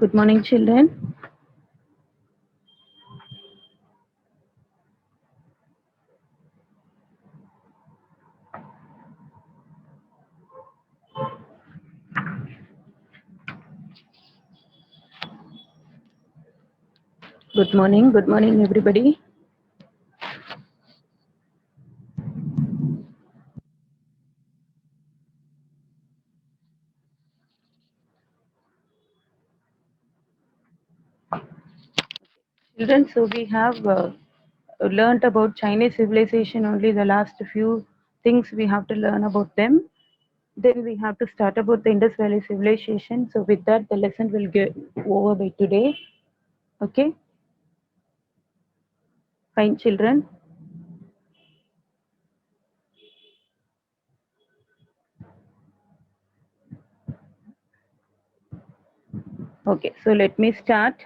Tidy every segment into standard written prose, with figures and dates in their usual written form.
Good morning, children. Good morning, everybody. Children, so we have learned about Chinese civilization only the last few things we have to learn about them. Then we have to start about the Indus Valley civilization. So with that, the lesson will get over by today. Okay, fine, children. Okay, so let me start.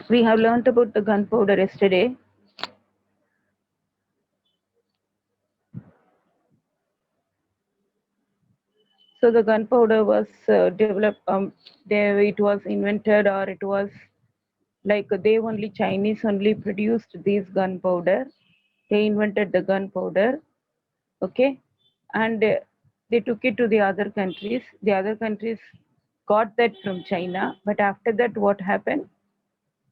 We have learned about the gunpowder yesterday. So the gunpowder was developed, it was invented, or it was like they only Chinese only produced these gunpowder. They invented the gunpowder, okay, and they took it to the other countries. The other countries got that from China, but after that, what happened?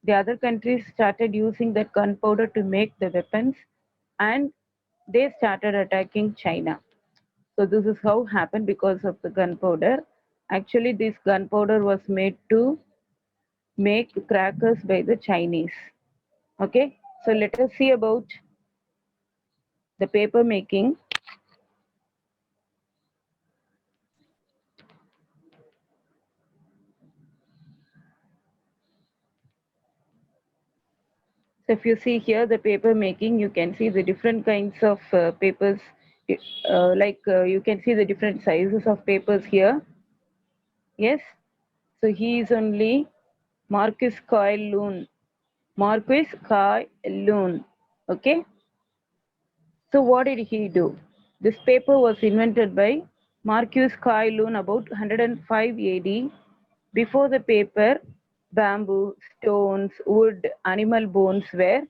The other countries started using that gunpowder to make the weapons, and they started attacking China. So this is how happened because of the gunpowder. Actually, this gunpowder was made to make crackers by the Chinese. Okay, so let us see about the paper making. So if you see here the paper making, you can see the different kinds of papers. You can see the different sizes of papers here. Yes. So he is only Marcus Coy Loon. Marcus Coy Loon. Okay. So what did he do? This paper was invented by Marcus Coy Loon about 105 AD. Before the paper, bamboo, stones, wood, animal bones were.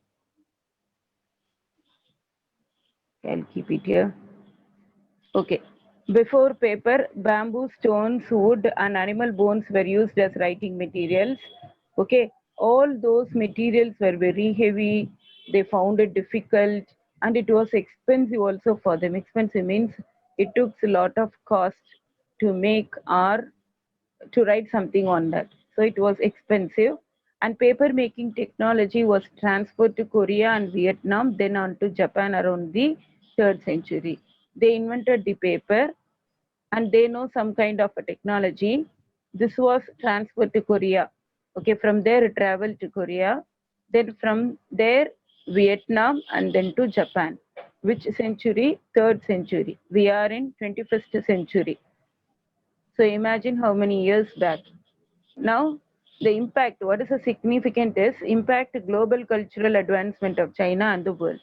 I'll keep it here. Okay. Before paper, bamboo, stones, wood, and animal bones were used as writing materials. Okay. All those materials were very heavy. They found it difficult, and it was expensive also for them. Expensive means it took a lot of cost to make or to write something on that. So it was expensive. And paper making technology was transferred to Korea and Vietnam, then on to Japan around the 3rd century. They invented the paper and they know some kind of a technology. This was transferred to Korea. Okay, from there it traveled to Korea, then from there Vietnam, and then to Japan. Which century? 3rd century. We are in 21st century. So imagine how many years back. Now, the impact, what is the significant is impact global cultural advancement of China and the world.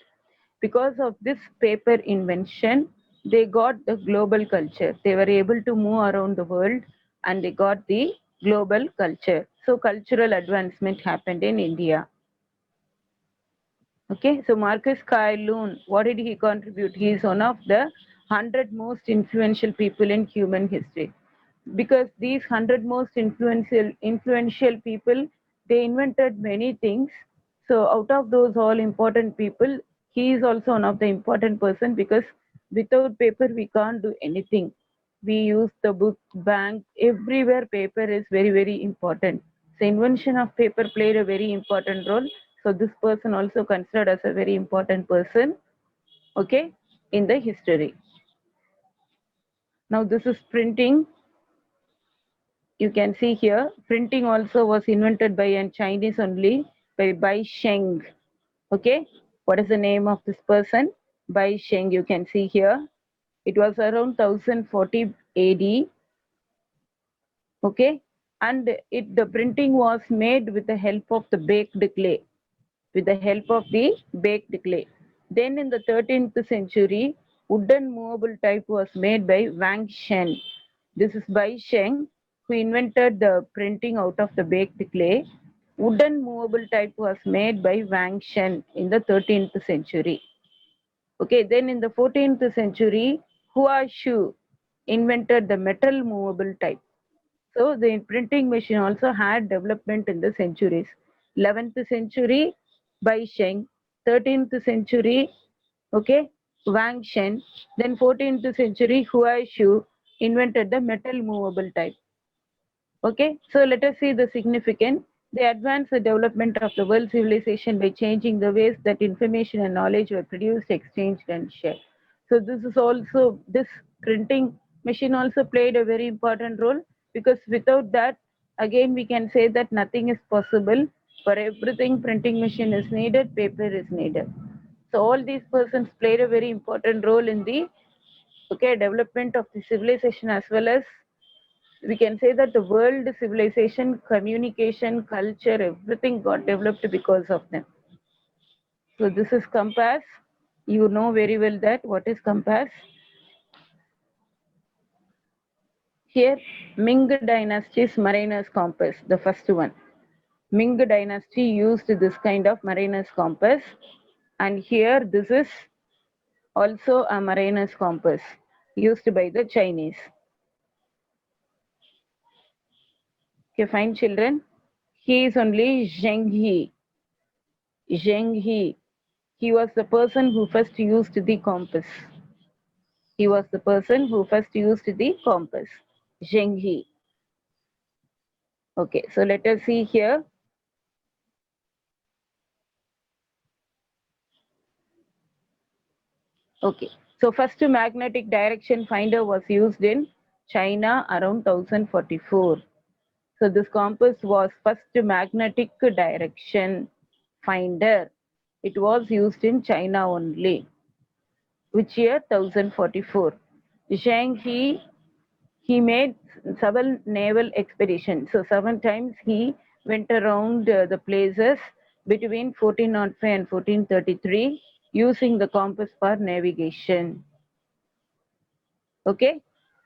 Because of this paper invention, they got the global culture. They were able to move around the world and they got the global culture. So cultural advancement happened in India. Okay, so Marcus Loon, what did he contribute? He is one of the 100 most influential people in human history. Because these 100 most influential people, they invented many things. So out of those all important people, he is also one of the important person because without paper we can't do anything. We use the book, bank, everywhere paper is very, very important. So invention of paper played a very important role. So this person also considered as a very important person, okay, in the history. Now this is printing. You can see here, printing also was invented by a Chinese only, by Bai Sheng. Okay, what is the name of this person? Bai Sheng, you can see here. It was around 1040 AD. Okay, and the printing was made with the help of the baked clay. with the help of the baked clay. Then in the 13th century, wooden movable type was made by Wang Shen. This is Bai Sheng, who invented the printing out of the baked clay. Wooden movable type was made by Wang Shen in the 13th century. Okay, then in the 14th century, Hua Shu invented the metal movable type. So the printing machine also had development in the centuries. 11th century, Bai Sheng. 13th century, okay, Wang Shen. Then 14th century, Hua Shu invented the metal movable type. Okay, so let us see the significance. They advanced the development of the world civilization by changing the ways that information and knowledge were produced, exchanged, and shared. So this is also, this printing machine also played a very important role, because without that, again we can say that nothing is possible. For everything, printing machine is needed, paper is needed. So all these persons played a very important role in the, okay, development of the civilization, as well as we can say that the world civilization, communication, culture, everything got developed because of them. So this is compass. You know very well that what is compass. Here, Ming dynasty's mariner's compass, the first one. Ming dynasty used this kind of mariner's compass, and here this is also a mariner's compass used by the Chinese. Okay, fine children. He is only Zheng He. Zheng He. He was the person who first used the compass. He was the person who first used the compass. Zheng He. Okay, so let us see here. Okay, so first magnetic direction finder was used in China around 1044. So this compass was first magnetic direction finder. It was used in China only. Which year? 1044. Zheng He made several naval expeditions. So 7 times he went around the places between 1405 and 1433 using the compass for navigation. Okay.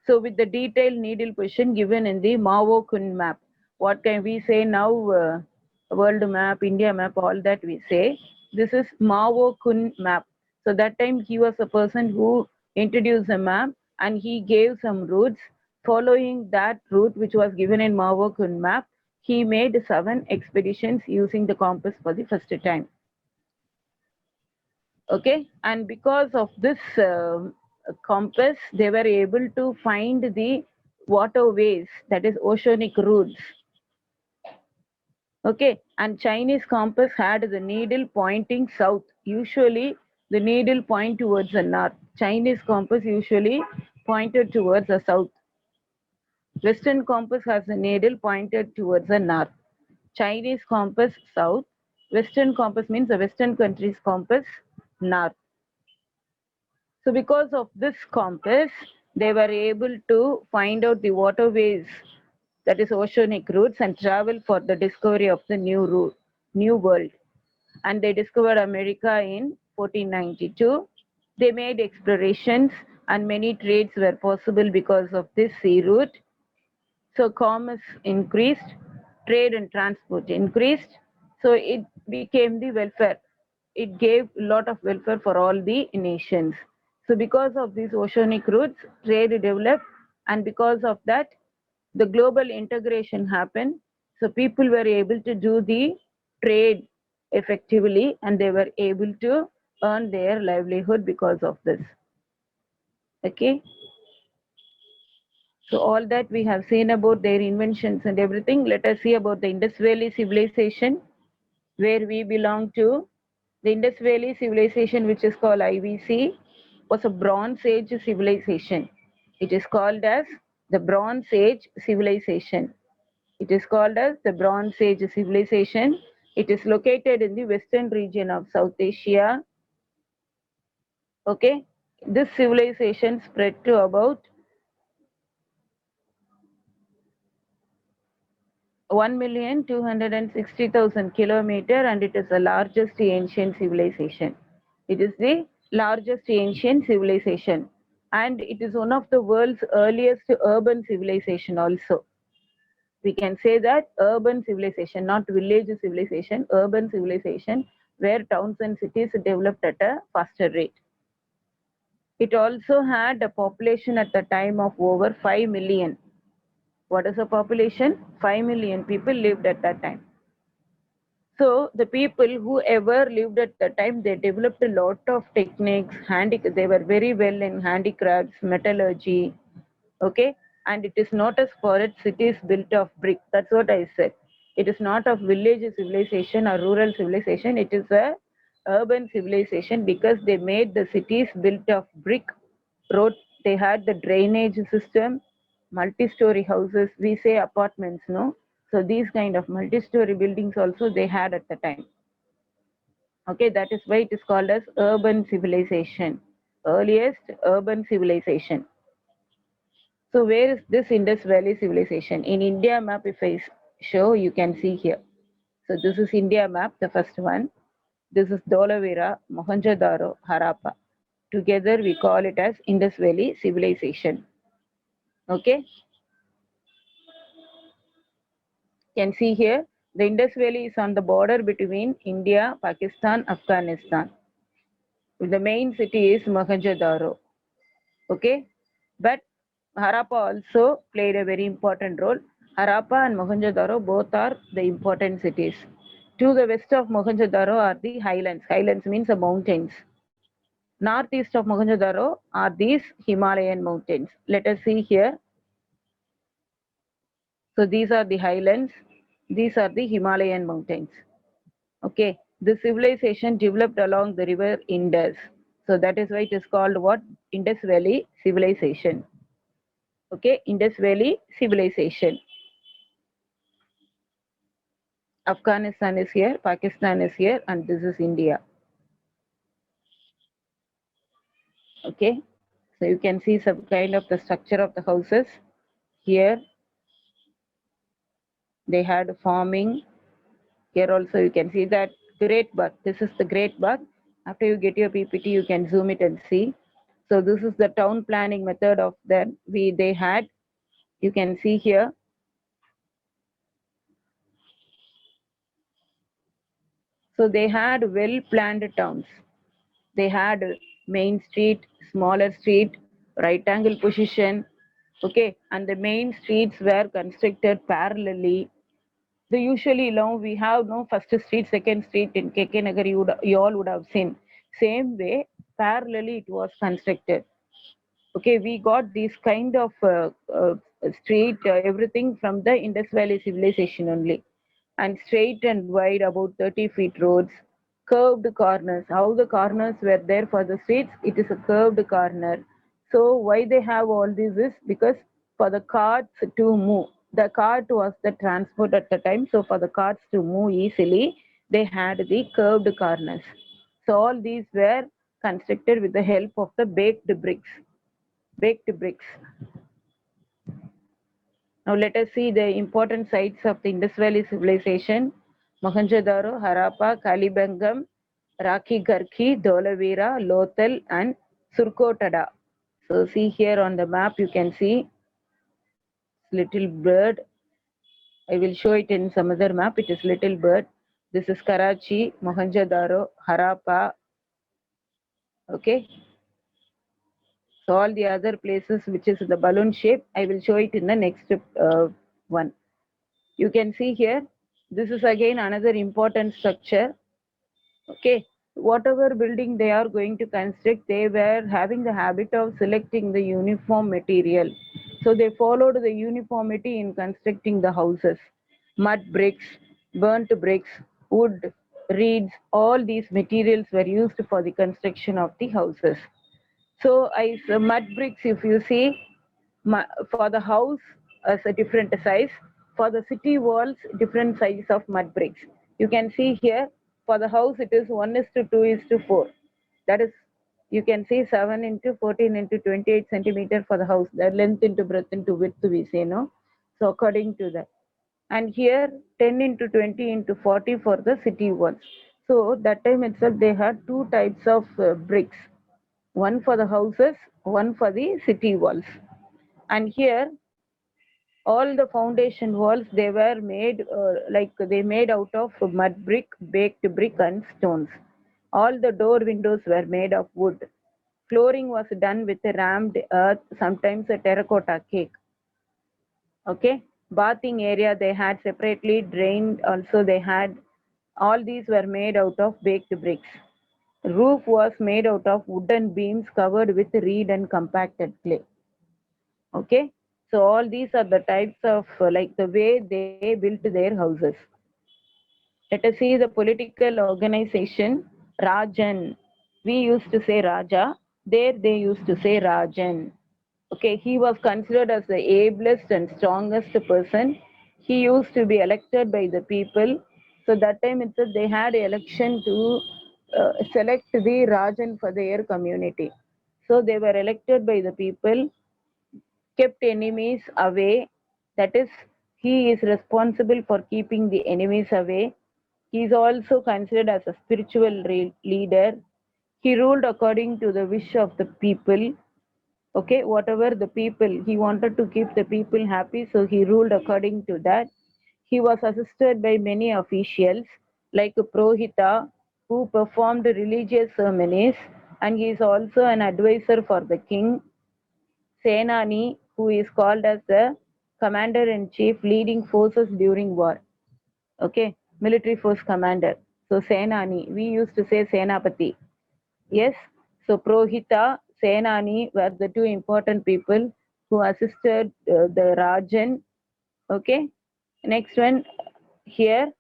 So with the detailed needle position given in the Mao Kun map, what can we say now? World map, India map, all that we say. This is Mao Kun map. So that time he was a person who introduced a map, and he gave some routes. Following that route, which was given in Mao Kun map, he made 7 expeditions using the compass for the first time. Okay, and because of this compass, they were able to find the waterways, that is oceanic routes. Okay, and Chinese compass had the needle pointing south. Usually the needle point towards the north. Chinese compass usually pointed towards the south. Western compass has the needle pointed towards the north. Chinese compass south. Western compass means the Western country's compass north. So because of this compass, they were able to find out the waterways, that is oceanic routes, and travel for the discovery of the new world. And they discovered America in 1492. They made explorations, and many trades were possible because of this sea route. So commerce increased, trade and transport increased. So it became the welfare. It gave a lot of welfare for all the nations. So because of these oceanic routes, trade developed, and because of that, the global integration happened. So people were able to do the trade effectively, and they were able to earn their livelihood because of this. Okay. So all that we have seen about their inventions and everything. Let us see about the Indus Valley civilization, where we belong to. The Indus Valley civilization, which is called IVC, was a Bronze Age civilization. It is called as the Bronze Age civilization. It is called as the Bronze Age civilization. It is located in the western region of South Asia. Okay, this civilization spread to about 1,260,000 kilometer, and it is the largest ancient civilization. It is the largest ancient civilization, and it is one of the world's earliest urban civilization also. We can say that urban civilization, not village civilization, urban civilization, where towns and cities developed at a faster rate. It also had a population at the time of over 5 million. What is the population? 5 million people lived at that time. So the people who ever lived at that time, they developed a lot of techniques, they were very well in handicrafts, metallurgy, okay? And it is not as for its cities built of brick. That's what I said. It is not of village civilization or rural civilization. It is a urban civilization because they made the cities built of brick, road. They had the drainage system, multi-story houses. We say apartments, no? So these kind of multi-story buildings also they had at the time. Okay, that is why it is called as urban civilization, earliest urban civilization. So where is this Indus Valley civilization? In India map, if I show, you can see here. So this is India map, the first one. This is Dholavira, Mohenjo-daro, Harappa. Together we call it as Indus Valley civilization. Okay, can see here the Indus Valley is on the border between India, Pakistan, Afghanistan. The main city is Mohenjo-daro. Okay, but Harappa also played a very important role. Harappa and Mohenjo-daro both are the important cities. To the west of Mohenjo-daro are the highlands. Highlands means the mountains. Northeast of Mohenjo-daro are these Himalayan mountains. Let us see here. So these are the highlands. These are the Himalayan mountains. Okay, the civilization developed along the river Indus. So that is why it is called what? Indus Valley civilization. Okay, Indus Valley civilization. Afghanistan is here, Pakistan is here, and this is India. Okay, so you can see some kind of the structure of the houses. Here they had farming. Here also you can see that Great Bath. This is the Great Bath. After you get your PPT, you can zoom it and see. So this is the town planning method of them. They had. You can see here. So they had well-planned towns. They had main street, smaller street, right angle position, okay, and the main streets were constructed parallelly. The usually now we have no first street, second street in KK Nagar, you all would have seen. Same way, parallelly it was constructed. Okay, we got this kind of street, everything from the Indus Valley civilization only, and straight and wide, about 30 feet roads, curved corners. How the corners were there for the streets? It is a curved corner. So why they have all this is because for the carts to move. The cart was the transport at the time. So for the carts to move easily, they had the curved corners. So all these were constructed with the help of the baked bricks. Baked bricks. Now let us see the important sites of the Indus Valley civilization. Mohenjo-daro, Harappa, Kalibangam, Raki Garki, Dholavira, Lothal, and Surkotada. So see here on the map you can see little bird. I will show it in some other map. It is little bird. This is Karachi, Mohenjo-daro, Harappa. Okay. So all the other places which is the balloon shape, I will show it in the next one. You can see here, this is again another important structure. Okay, whatever building they are going to construct, they were having the habit of selecting the uniform material. So they followed the uniformity in constructing the houses. Mud bricks, burnt bricks, wood, reeds, all these materials were used for the construction of the houses. So mud bricks, if you see, for the house as a different size, for the city walls, different size of mud bricks. You can see here, for the house it is 1:2:4. That is, you can see 7 into 14 into 28 centimeter for the house, the length into breadth into width we say, no? So according to that. and here 10 into 20 into 40 for the city walls. So that time itself they had two types of bricks, one for the houses, one for the city walls. And here all the foundation walls they were made like they made out of mud brick, baked brick and stones. All the door windows were made of wood. Flooring was done with rammed earth, sometimes a terracotta cake. Okay, bathing area they had separately drained. Also, they had all these were made out of baked bricks. Roof was made out of wooden beams covered with reed and compacted clay. Okay, so all these are the types of like the way they built their houses. Let us see the political organization. Rajan. We used to say Raja. There they used to say Rajan. Okay, he was considered as the ablest and strongest person. He used to be elected by the people. So that time itself they had election to select the Rajan for their community. So they were elected by the people, kept enemies away. That is, he is responsible for keeping the enemies away. He is also considered as a spiritual leader. He ruled according to the wish of the people. Okay, whatever the people, he wanted to keep the people happy, so he ruled according to that. He was assisted by many officials like Prohita, who performed religious ceremonies, and he is also an advisor for the king. Senani, who is called as the commander in chief leading forces during war. Okay, military force commander. So Senani, we used to say Senapati. Yes, so Prohita, Senani were the two important people who assisted the Rajan. Okay, next one here.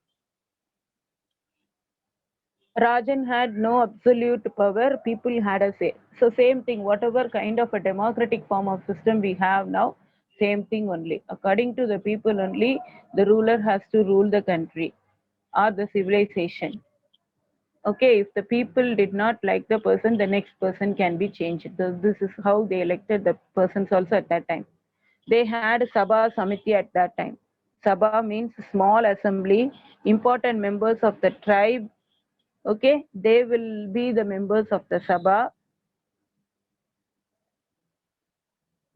Rajan had no absolute power, people had a say. So, same thing, whatever kind of a democratic form of system we have now, same thing only. According to the people only, the ruler has to rule the country or the civilization. Okay, if the people did not like the person, the next person can be changed. This is how they elected the persons also at that time. They had Sabha Samiti at that time. Sabha means small assembly, important members of the tribe. Okay, they will be the members of the Sabha.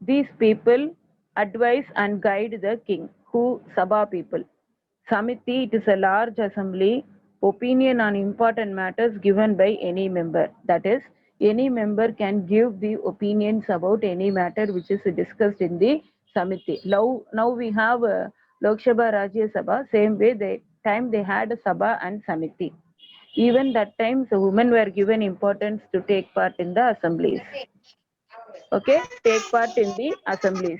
These people advise and guide the king, who Sabha people. Samiti, it is a large assembly, opinion on important matters given by any member. That is, any member can give the opinions about any matter which is discussed in the Samiti. Now we have Lok Sabha, Rajya Sabha, same way the time they had Sabha and Samiti. Even that time, the women were given importance to take part in the assemblies. Okay, take part in the assemblies.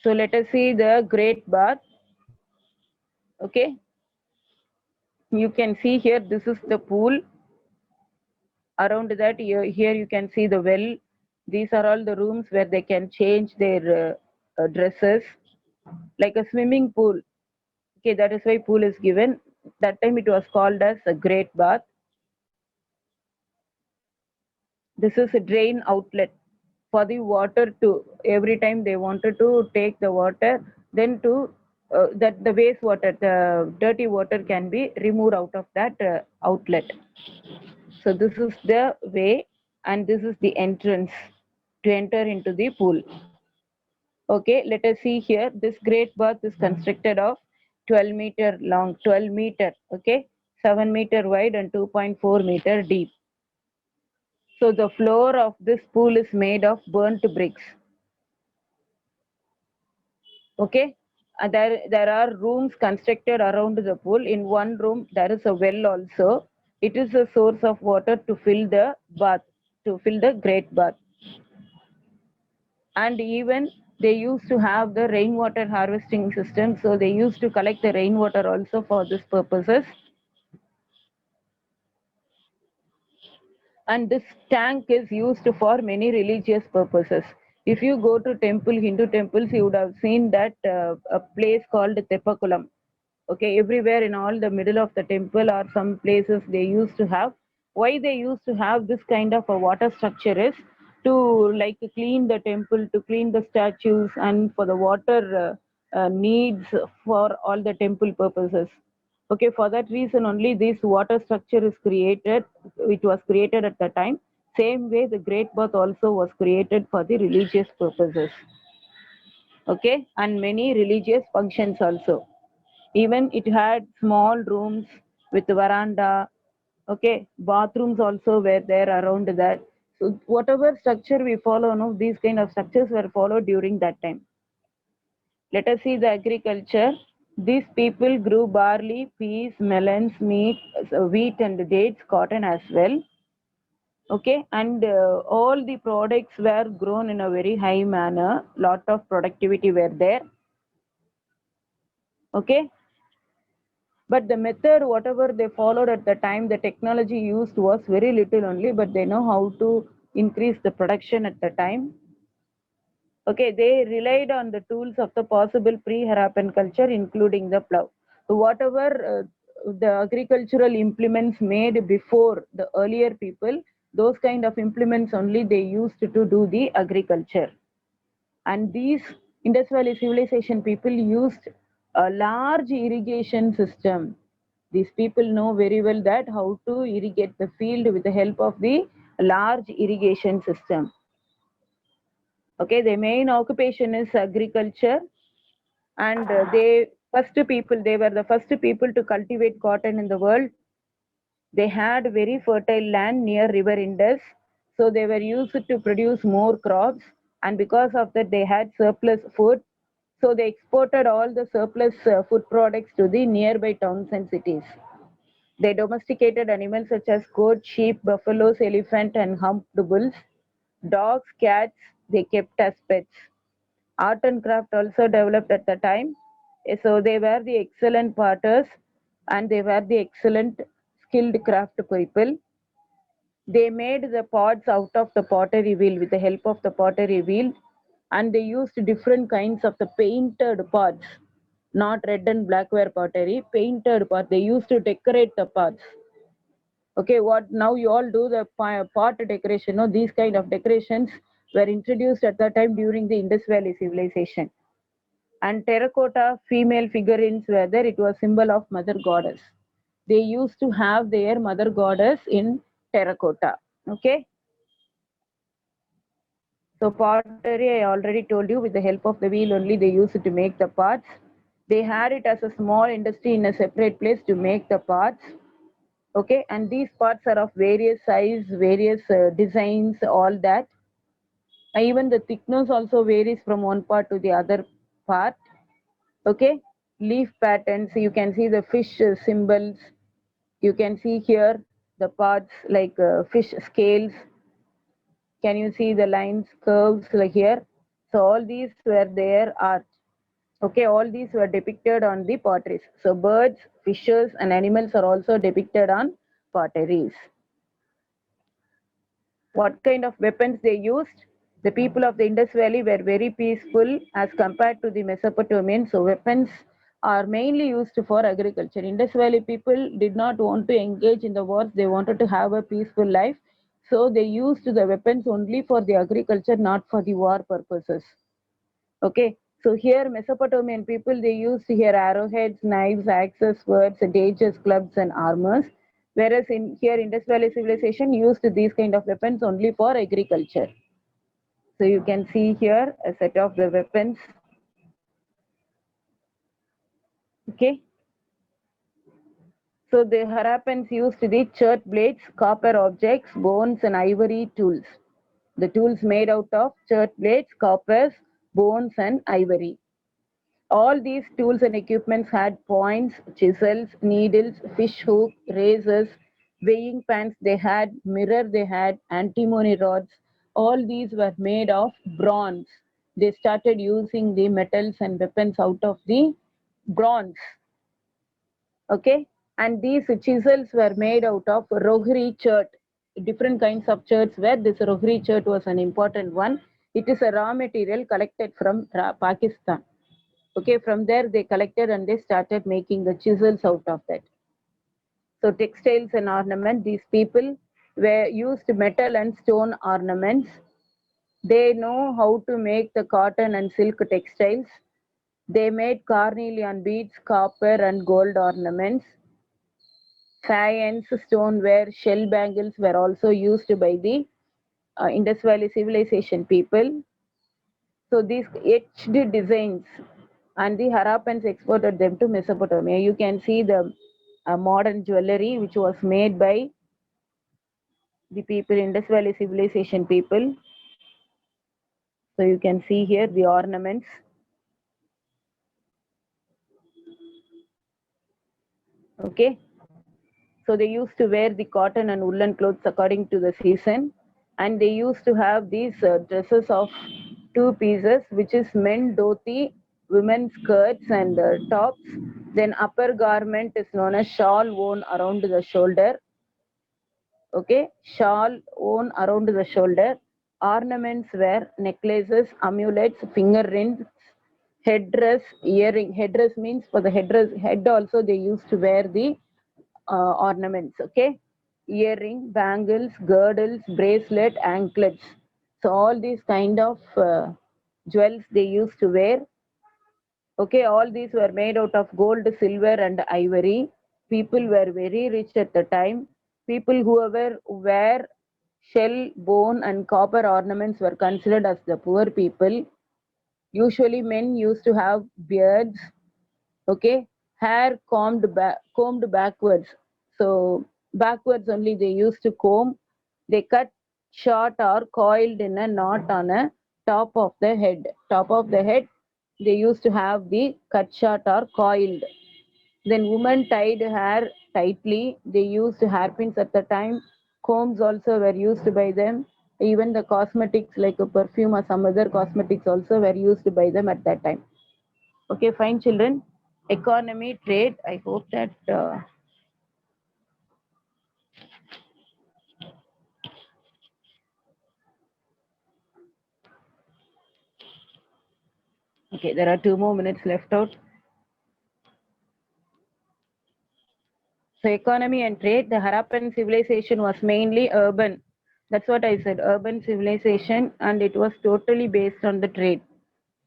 So let us see the Great Bath. Okay, you can see here this is the pool. Around that here you can see the well. These are all the rooms where they can change their dresses, like a swimming pool. Okay, that is why pool is given. That time it was called as a Great Bath. This is a drain outlet for the water to, every time they wanted to take the water, then to that the wastewater, the dirty water can be removed out of that outlet. So this is the way, and this is the entrance to enter into the pool. Okay, let us see here. This great bath is constructed of 12-meter long, 12-meter, okay, 7-meter wide and 2.4-meter deep. So the floor of this pool is made of burnt bricks. Okay, there are rooms constructed around the pool. In one room there is a well also. It is a source of water to fill the bath, to fill the great bath. And even they used to have the rainwater harvesting system, so they used to collect the rainwater also for this purposes. And this tank is used for many religious purposes. If you go to temple, Hindu temples, you would have seen that a place called Tepakulam. Okay, everywhere in all the middle of the temple or some places they used to have. Why they used to have this kind of a water structure is to like clean the temple, to clean the statues, and for the water needs for all the temple purposes. Okay, for that reason only this water structure is created. It was created at the time. Same way, the great bath also was created for the religious purposes. Okay, and many religious functions also. Even it had small rooms with veranda. Okay, bathrooms also were there around that. So whatever structure we follow, no, these kind of structures were followed during that time. Let us see the agriculture. These people grew barley, peas, melons, meat, wheat and dates, cotton as well. Okay, and all the products were grown in a very high manner. Lot of productivity were there. Okay, but the method, whatever they followed at the time, the technology used was very little only, but they know how to increase the production at the time. Okay, they relied on the tools of the possible pre-Harappan culture, including the plough. So whatever the agricultural implements made before the earlier people, those kind of implements only they used to do the agriculture. And these Indus Valley civilization people used a large irrigation system. These people know very well that how to irrigate the field with the help of the large irrigation system. Okay, their main occupation is agriculture, and they were the first people to cultivate cotton in the world. They had very fertile land near river Indus, so they were used to produce more crops, and because of that they had surplus food. So they exported all the surplus food products to the nearby towns and cities. They domesticated animals such as goat, sheep, buffaloes, elephant, and humped bulls. Dogs, cats, they kept as pets. Art and craft also developed at the time. So they were the excellent potters and they were the excellent skilled craft people. They made the pots out of the pottery wheel with the help of the pottery wheel, and they used different kinds of the painted pots, not red and blackware pottery, painted pot. They used to decorate the pots. Okay, what now you all do the pot decoration? No, these kind of decorations were introduced at that time during the Indus Valley civilization. And terracotta female figurines were there. It was symbol of mother goddess. They used to have their mother goddess in terracotta. Okay, so pottery I already told you, with the help of the wheel only they used it to make the parts. They had it as a small industry in a separate place to make the parts. Okay, and these parts are of various size, various designs, all that. Even the thickness also varies from one part to the other part. Okay, leaf patterns, you can see the fish symbols. You can see here the parts like fish scales. Can you see the lines, curves like here? So all these were their art. Okay, all these were depicted on the potteries. So birds, fishes, and animals are also depicted on potteries. What kind of weapons they used? The people of the Indus Valley were very peaceful as compared to the Mesopotamians. So weapons are mainly used for agriculture. Indus Valley people did not want to engage in the wars. They wanted to have a peaceful life. So they used the weapons only for the agriculture, not for the war purposes. Okay. So here Mesopotamian people, they used here arrowheads, knives, axes, swords, daggers, clubs, and armors. Whereas in here Indus Valley civilization used these kind of weapons only for agriculture. So you can see here a set of the weapons. Okay. So the Harappans used the chert blades, copper objects, bones, and ivory tools. The tools made out of chert blades, coppers, bones, and ivory. All these tools and equipments had points, chisels, needles, fish hook, razors, weighing pans they had, mirror they had, antimony rods. All these were made of bronze. They started using the metals and weapons out of the bronze. Okay, and these chisels were made out of rohri chert. Different kinds of cherts, where this rohri chert was an important one. It is a raw material collected from Pakistan. Okay, from there they collected and they started making the chisels out of that. So textiles and ornament, these people were used metal and stone ornaments. They know how to make the cotton and silk textiles. They made carnelian beads, copper and gold ornaments. Faience stoneware, shell bangles were also used by the Indus Valley civilization people. So these etched designs and the Harappans exported them to Mesopotamia. You can see the modern jewelry which was made by the people, Indus Valley civilization people. So you can see here the ornaments. Okay. So they used to wear the cotton and woolen clothes according to the season. And they used to have these dresses of two pieces, which is men dhoti, women skirts and tops. Then upper garment is known as shawl worn around the shoulder. Okay, shawl worn around the shoulder. Ornaments were necklaces, amulets, finger rings, headdress, earring. Headdress means for the head also they used to wear the ornaments. Okay, earring, bangles, girdles, bracelet, anklets. So all these kind of jewels they used to wear. Okay, all these were made out of gold, silver, and ivory. People were very rich at the time. People whoever wear shell, bone, and copper ornaments were considered as the poor people. Usually, men used to have beards. Okay, hair combed backwards. So backwards only they used to comb. They cut short or coiled in a knot on a top of the head. They used to have the cut short or coiled. Then women tied hair tightly. They used hairpins at the time. Combs also were used by them. Even the cosmetics like a perfume or some other cosmetics also were used by them at that time. Okay, fine, children. Economy, trade. I hope that. Okay, there are 2 more minutes left out. So, economy and trade. The Harappan civilization was mainly urban. That's what I said, urban civilization, and it was totally based on the trade.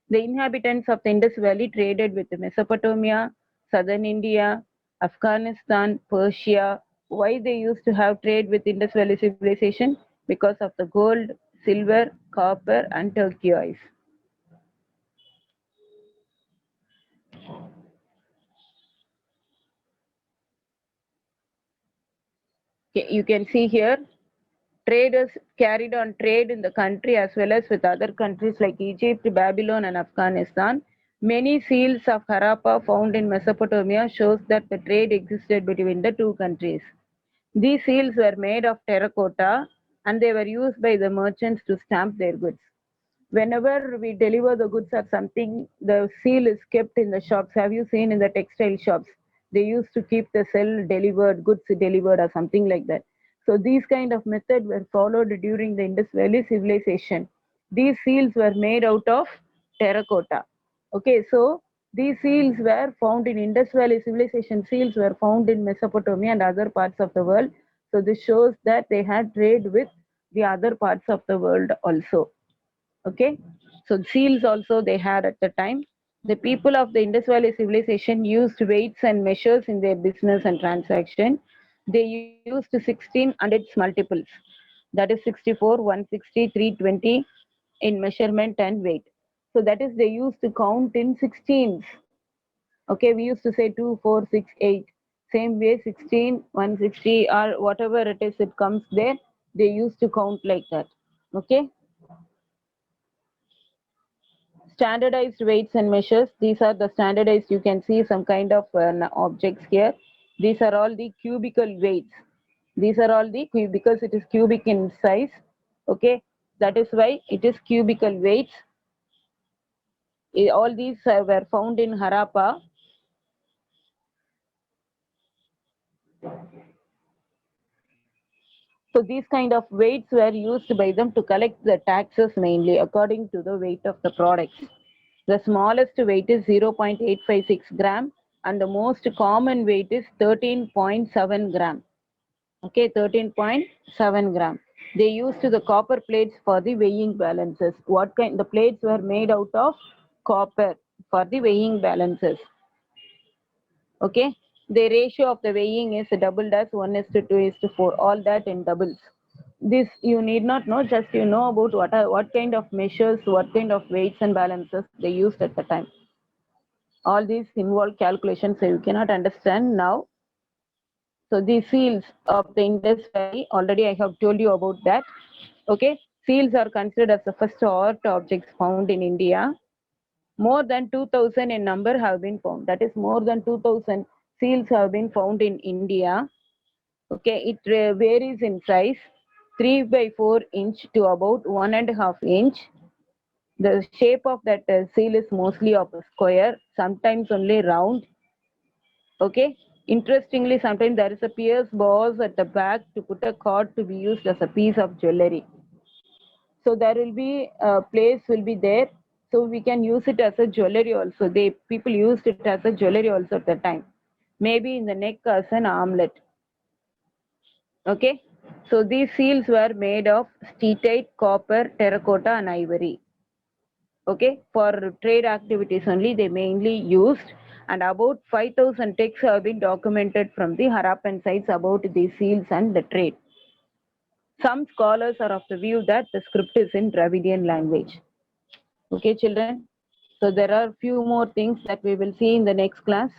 The inhabitants of the Indus Valley traded with Mesopotamia, southern India, Afghanistan, Persia. Why they used to have trade with Indus Valley civilization? Because of the gold, silver, copper, and turquoise. Okay, you can see here traders carried on trade in the country as well as with other countries like Egypt, Babylon, and Afghanistan. Many seals of Harappa found in Mesopotamia shows that the trade existed between the two countries. These seals were made of terracotta and they were used by the merchants to stamp their goods. Whenever we deliver the goods or something, the seal is kept in the shops. Have you seen in the textile shops? They used to keep the seal delivered, goods delivered, or something like that. So these kind of methods were followed during the Indus Valley civilization. These seals were made out of terracotta. Okay, so these seals were found in Indus Valley civilization. Seals were found in Mesopotamia and other parts of the world. So this shows that they had trade with the other parts of the world also. Okay, so seals also they had at the time. The people of the Indus Valley civilization used weights and measures in their business and transaction. They used 16 and its multiples, that is 64, 160, 320 in measurement and weight. So that is they used to count in 16s. Okay, we used to say 2, 4, 6, 8. Same way 16, 160 or whatever it is, it comes there. They used to count like that. Okay. Standardized weights and measures. These are the standardized. You can see some kind of objects here. These are all the cubical weights. These are all the because it is cubic in size. Okay, that is why it is cubical weights. All these were found in Harappa. So these kind of weights were used by them to collect the taxes mainly according to the weight of the products. The smallest weight is 0.856 gram and the most common weight is 13.7 gram. Okay, 13.7 gram. They used the copper plates for the weighing balances. What kind? The plates were made out of copper. for the weighing balances. Okay, the ratio of the weighing is doubled as 1:2:4, all that in doubles. This you need not know, just you know about what kind of measures, what kind of weights and balances they used at the time. All these involve calculations, so you cannot understand now. So the seals of the Indus Valley, already I have told you about that. Okay, seals are considered as the first art objects found in India. More than 2000 in number have been found. That is, more than 2000 seals have been found in India. Okay, it varies in size, 3 by 4 inch to about 1.5 inch. The shape of that seal is mostly of a square, sometimes only round. Okay, interestingly, sometimes there is a pierced bars at the back to put a cord to be used as a piece of jewelry. So there will be a place will be there, so we can use it as a jewelry also. They people used it as a jewelry also at the time, maybe in the neck as an armlet. Okay, so these seals were made of steatite, copper, terracotta, and ivory. Okay, for trade activities only they mainly used, and about 5000 texts have been documented from the Harappan sites about the seals and the trade. Some scholars are of the view that the script is in Dravidian language. Okay, children. So there are few more things that we will see in the next class.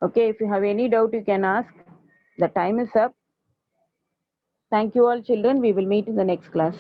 Okay, if you have any doubt, you can ask. The time is up. Thank you all, children. We will meet in the next class.